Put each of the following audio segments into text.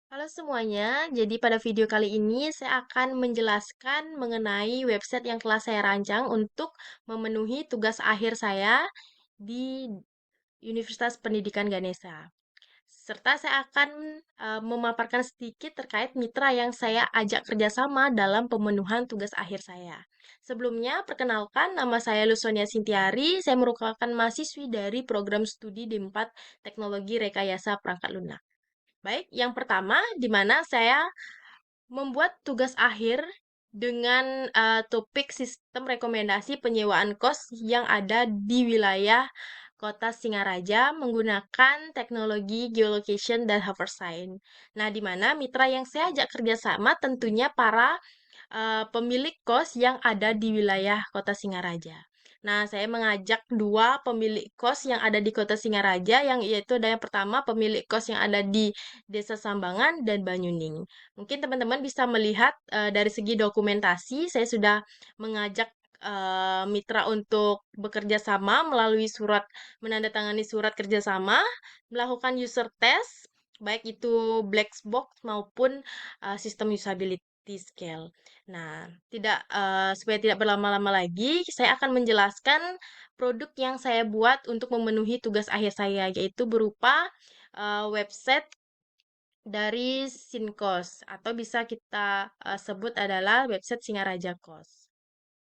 Halo semuanya, jadi pada video kali ini saya akan menjelaskan mengenai website yang telah saya rancang untuk memenuhi tugas akhir saya di Universitas Pendidikan Ganesha. Serta saya akan memaparkan sedikit terkait mitra yang saya ajak kerjasama dalam pemenuhan tugas akhir saya. Sebelumnya, perkenalkan nama saya Lusonia Sintiari, saya merupakan mahasiswi dari program studi D4 Teknologi Rekayasa Perangkat Lunak. Baik, yang pertama, di mana saya membuat tugas akhir dengan topik sistem rekomendasi penyewaan kos yang ada di wilayah Kota Singaraja menggunakan teknologi geolocation dan hoversign. Nah, di mana mitra yang saya ajak kerjasama tentunya para pemilik kos yang ada di wilayah Kota Singaraja. Nah, saya mengajak dua pemilik kos yang ada di Kota Singaraja, yang yaitu ada yang pertama pemilik kos yang ada di Desa Sambangan dan Banyuning. Mungkin teman-teman bisa melihat dari segi dokumentasi, saya sudah mengajak mitra untuk bekerja sama melalui menandatangani surat kerjasama, melakukan user test, baik itu black box maupun sistem usability scale. Nah, supaya tidak berlama-lama lagi, saya akan menjelaskan produk yang saya buat untuk memenuhi tugas akhir saya, yaitu berupa website dari Sinkos atau bisa kita sebut adalah website Singaraja Kos.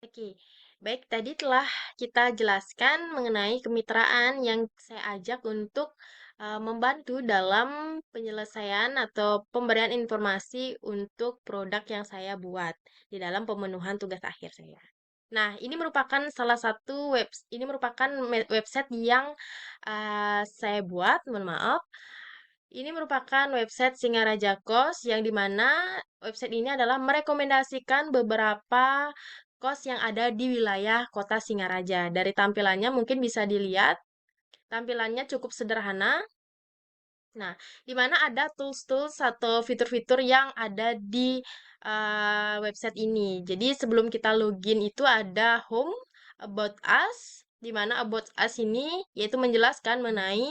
Oke, baik tadi telah kita jelaskan mengenai kemitraan yang saya ajak untuk membantu dalam penyelesaian atau pemberian informasi untuk produk yang saya buat di dalam pemenuhan tugas akhir saya. Nah, ini merupakan website yang saya buat, mohon maaf. Ini merupakan website Singaraja Kos yang dimana website ini adalah merekomendasikan beberapa kos yang ada di wilayah kota Singaraja. Dari tampilannya mungkin bisa dilihat, tampilannya cukup sederhana. Nah, di mana ada tools-tools atau fitur-fitur yang ada di website ini. Jadi sebelum kita login itu ada home, about us, di mana about us ini yaitu menjelaskan mengenai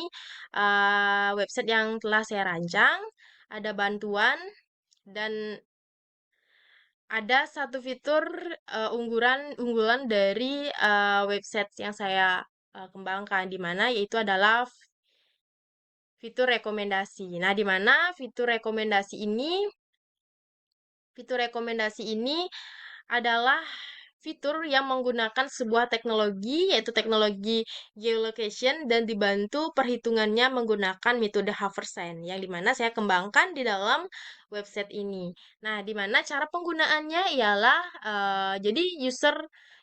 website yang telah saya rancang, ada bantuan, dan ada satu fitur unggulan dari website yang saya kembangkan, di mana yaitu adalah fitur rekomendasi. Nah, di mana fitur rekomendasi ini adalah fitur yang menggunakan sebuah teknologi, yaitu teknologi geolocation, dan dibantu perhitungannya menggunakan metode Haversine, yang dimana saya kembangkan di dalam website ini. Nah, dimana cara penggunaannya ialah, jadi user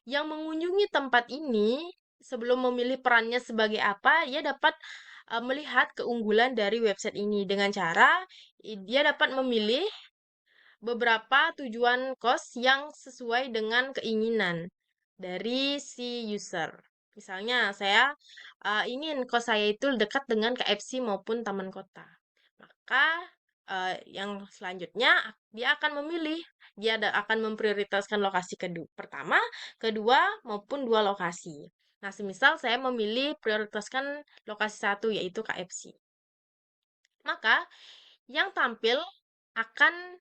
yang mengunjungi tempat ini, sebelum memilih perannya sebagai apa, ia dapat melihat keunggulan dari website ini dengan cara dia dapat memilih beberapa tujuan kos yang sesuai dengan keinginan dari si user. Misalnya, saya ingin kos saya itu dekat dengan KFC maupun taman kota. Maka yang selanjutnya dia akan memilih, akan memprioritaskan lokasi pertama, kedua maupun dua lokasi. Nah, semisal saya memilih prioritaskan lokasi satu yaitu KFC. Maka yang tampil akan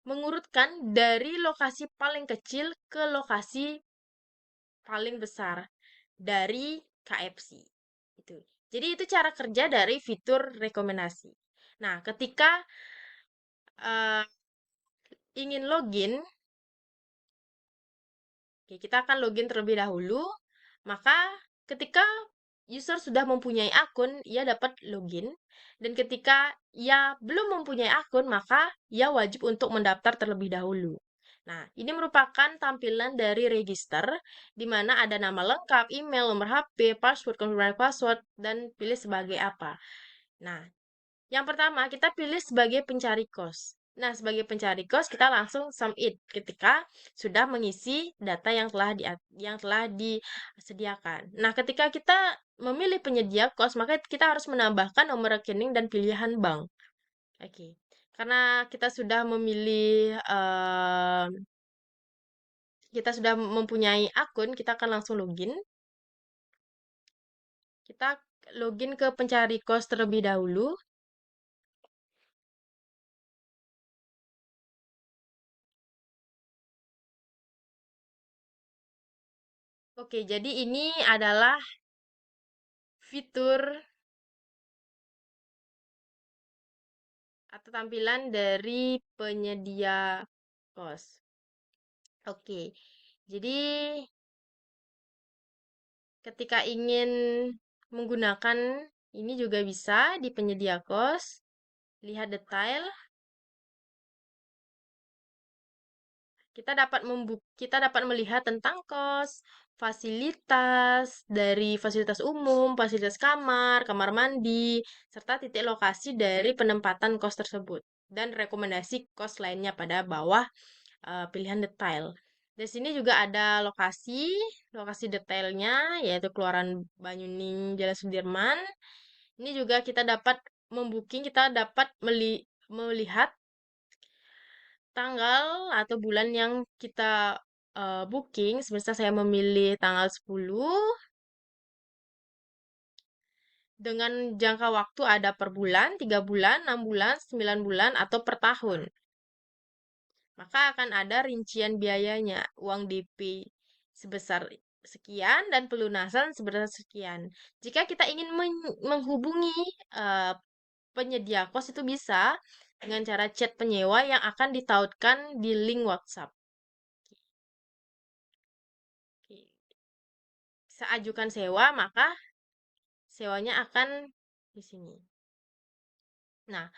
mengurutkan dari lokasi paling kecil ke lokasi paling besar dari KFC. Itu. Jadi itu cara kerja dari fitur rekomendasi. Nah, ketika eh, ingin login, oke, kita akan login terlebih dahulu. Maka ketika user sudah mempunyai akun, ia dapat login. Dan ketika ia belum mempunyai akun, maka ia wajib untuk mendaftar terlebih dahulu. Nah, ini merupakan tampilan dari register, di mana ada nama lengkap, email, nomor HP, password, konfirmasi password, dan pilih sebagai apa. Nah, yang pertama, kita pilih sebagai pencari kos. Nah, sebagai pencari kos, kita langsung submit ketika sudah mengisi data yang telah disediakan. Nah, ketika kita memilih penyedia kos, maka kita harus menambahkan nomor rekening dan pilihan bank. Oke. Karena kita sudah mempunyai akun, kita akan langsung login. Kita login ke pencari kos terlebih dahulu. Oke, jadi ini adalah fitur atau tampilan dari penyedia kos. Oke, jadi ketika ingin menggunakan ini juga bisa di penyedia kos, lihat detail. Kita dapat melihat tentang kos, fasilitas dari fasilitas umum, fasilitas kamar, kamar mandi, serta titik lokasi dari penempatan kos tersebut dan rekomendasi kos lainnya pada bawah pilihan detail. Di sini juga ada lokasi detailnya yaitu Kelurahan Banyuning, Jalan Sudirman. Ini juga kita dapat kita dapat melihat tanggal atau bulan yang kita booking. Semisal saya memilih tanggal 10 dengan jangka waktu ada per bulan, 3 bulan, 6 bulan, 9 bulan, atau per tahun. Maka akan ada rincian biayanya, uang DP sebesar sekian dan pelunasan sebesar sekian. Jika kita ingin menghubungi eh, penyedia kos itu bisa dengan cara chat penyewa yang akan ditautkan di link WhatsApp. Oke. Seajukan sewa, maka sewanya akan di sini. Nah,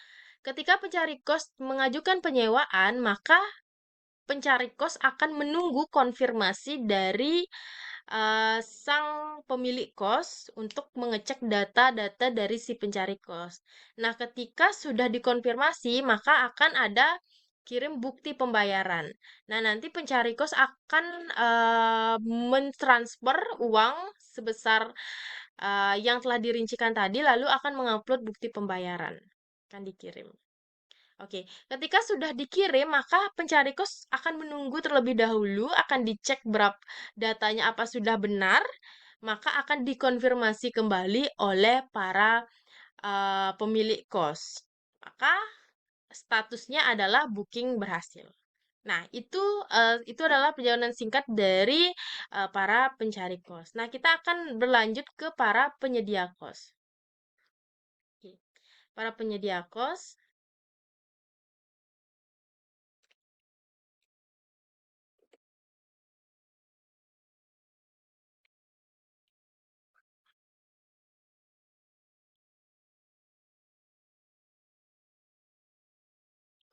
ketika pencari kos mengajukan penyewaan, maka pencari kos akan menunggu konfirmasi dari sang pemilik kos untuk mengecek data-data dari si pencari kos. Nah, ketika sudah dikonfirmasi, maka akan ada kirim bukti pembayaran. Nah, nanti pencari kos akan mentransfer uang sebesar yang telah dirincikan tadi, lalu akan mengupload bukti pembayaran. Akan dikirim. Oke, ketika sudah dikirim, maka pencari kos akan menunggu terlebih dahulu, akan dicek berapa datanya apa sudah benar, maka akan dikonfirmasi kembali oleh para pemilik kos. Maka statusnya adalah booking berhasil. Nah, itu adalah perjalanan singkat dari para pencari kos. Nah, kita akan berlanjut ke para penyedia kos. Oke. Para penyedia kos.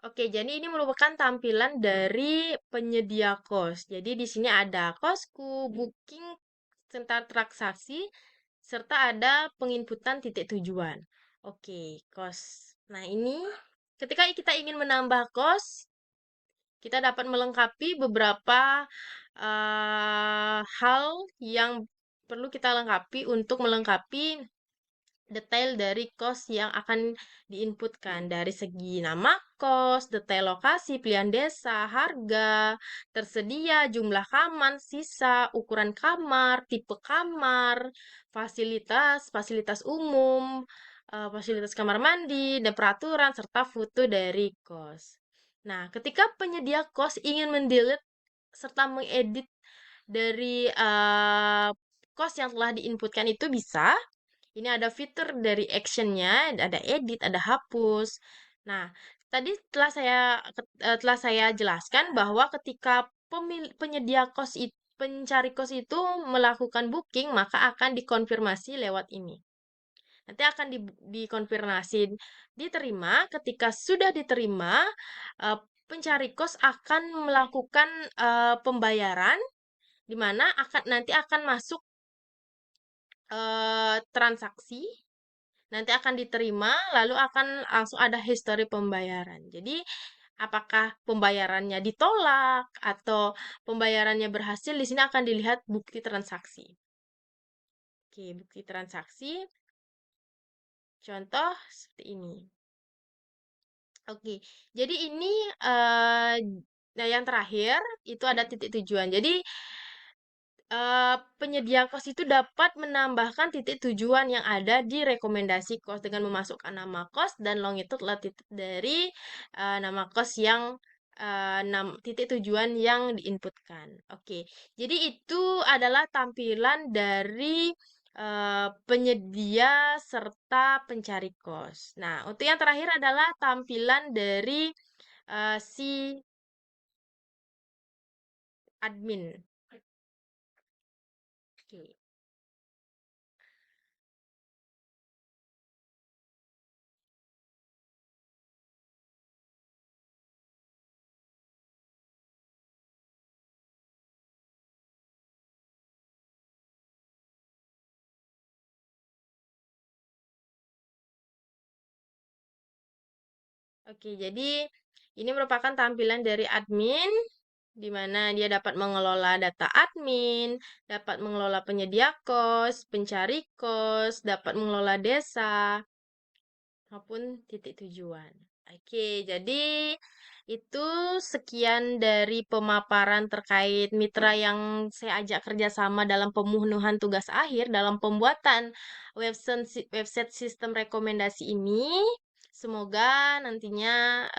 Oke, jadi ini merupakan tampilan dari penyedia kos. Jadi di sini ada kosku, booking, serta transaksi, serta ada penginputan titik tujuan. Oke, kos. Nah, ini ketika kita ingin menambah kos, kita dapat melengkapi beberapa hal yang perlu kita lengkapi untuk melengkapi detail dari kos yang akan diinputkan dari segi nama kos, detail lokasi, pilihan desa, harga, tersedia, jumlah kamar, sisa, ukuran kamar, tipe kamar, fasilitas umum, fasilitas kamar mandi, dan peraturan, serta foto dari kos. Nah, ketika penyedia kos ingin mendelete serta mengedit dari kos yang telah diinputkan itu bisa. Ini ada fitur dari actionnya, ada edit, ada hapus. Nah, tadi telah saya jelaskan bahwa ketika penyedia kos pencari kos itu melakukan booking, maka akan dikonfirmasi lewat ini. Nanti akan dikonfirmasi diterima. Ketika sudah diterima, eh, pencari kos akan melakukan pembayaran, di mana nanti akan masuk transaksi, nanti akan diterima, lalu akan langsung ada histori pembayaran. Jadi, apakah pembayarannya ditolak atau pembayarannya berhasil, di sini akan dilihat bukti transaksi. Oke, bukti transaksi. Contoh seperti ini. Oke, jadi ini nah yang terakhir itu ada titik tujuan. Jadi penyedia kos itu dapat menambahkan titik tujuan yang ada di rekomendasi kos dengan memasukkan nama kos dan longitude latitude dari nama kos yang titik tujuan yang diinputkan. Oke, jadi itu adalah tampilan dari penyedia serta pencari kos. Nah, untuk yang terakhir adalah tampilan dari si admin. Oke. Oke, jadi ini merupakan tampilan dari admin, di mana dia dapat mengelola data admin, dapat mengelola penyedia kos, pencari kos, dapat mengelola desa, maupun titik tujuan. Oke, jadi itu sekian dari pemaparan terkait mitra yang saya ajak kerjasama dalam pemenuhan tugas akhir dalam pembuatan website sistem rekomendasi ini. Semoga nantinya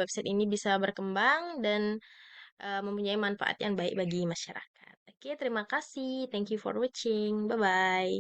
website ini bisa berkembang dan mempunyai manfaat yang baik bagi masyarakat. Oke, terima kasih. Thank you for watching. Bye-bye.